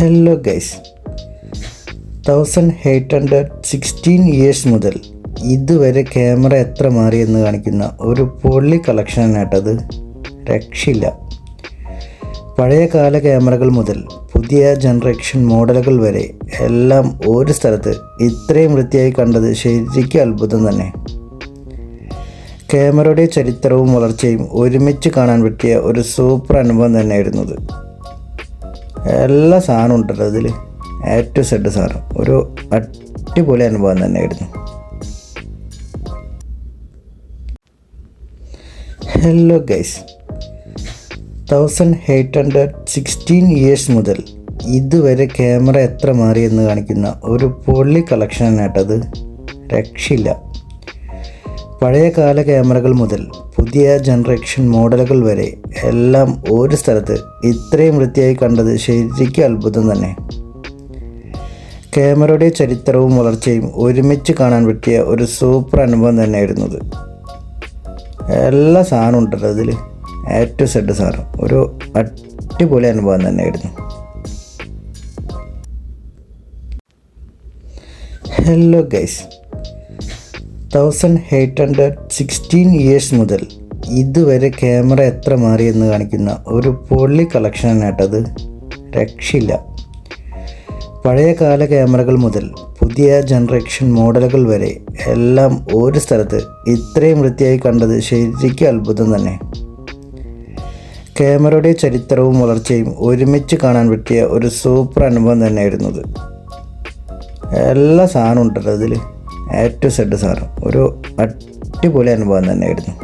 Hello guys, 1816 years മുതൽ ഇതുവരെ camera എത്ര മാറിയെന്ന് കാണിക്കുന്ന ഒരു പൊള്ളി കളക്ഷനായിട്ടത്. രക്ഷയില്ല. പഴയ കാല ക്യാമറകൾ മുതൽ പുതിയ ജനറേഷൻ മോഡലുകൾ വരെ എല്ലാം ഒരു സ്ഥലത്ത് ഇത്രയും വൃത്തിയായി കണ്ടത് ശരിക്കും അത്ഭുതം തന്നെ. ക്യാമറയുടെ ചരിത്രവും വളർച്ചയും ഒരുമിച്ച് കാണാൻ പറ്റിയ ഒരു സൂപ്പർ അനുഭവം തന്നെയായിരുന്നു ഇത്. എല്ലാ സാധനവും ഉണ്ടല്ലോ അതിൽ, A to Z സാധനം. ഒരു അടിപൊളി അനുഭവം തന്നെയായിരുന്നു. ഹലോ ഗൈസ്, 1816 ഇയേഴ്സ് മുതൽ ഇതുവരെ ക്യാമറ എത്ര മാറിയെന്ന് കാണിക്കുന്ന ഒരു പൊള്ളി കളക്ഷനായിട്ടത്. രക്ഷയില്ല. പഴയ കാല ക്യാമറകൾ മുതൽ പുതിയ ജനറേഷൻ മോഡലുകൾ വരെ എല്ലാം ഒരു സ്ഥലത്ത് ഇത്രയും വൃത്തിയായി കണ്ടത് ശരിക്കും അത്ഭുതം തന്നെ. ക്യാമറയുടെ ചരിത്രവും വളർച്ചയും ഒരുമിച്ച് കാണാൻ പറ്റിയ ഒരു സൂപ്പർ അനുഭവം തന്നെയായിരുന്നു ഇത്. എല്ലാ സാധനവും ഉണ്ടല്ലോ അതിൽ, A to Z സാധനം. ഒരു അടിപൊളി അനുഭവം തന്നെയായിരുന്നു. ഹലോ ഗൈസ്, 1816 ഇയേഴ്സ് മുതൽ ഇതുവരെ ക്യാമറ എത്ര മാറിയെന്ന് കാണിക്കുന്ന ഒരു പൊള്ളി കളക്ഷനായിട്ടത്. രക്ഷയില്ല. പഴയ കാല ക്യാമറകൾ മുതൽ പുതിയ ജനറേഷൻ മോഡലുകൾ വരെ എല്ലാം ഒരു സ്ഥലത്ത് ഇത്രയും വൃത്തിയായി കണ്ടത് ശരിക്കും അത്ഭുതം തന്നെ. ക്യാമറയുടെ ചരിത്രവും വളർച്ചയും ഒരുമിച്ച് കാണാൻ പറ്റിയ ഒരു സൂപ്പർ അനുഭവം തന്നെയായിരുന്നു ഇത്. എല്ലാ സാധനവും ഉണ്ടല്ലോ അതിൽ, A to Z സാധനം. ഒരു അടിപൊളി അനുഭവം തന്നെയായിരുന്നു.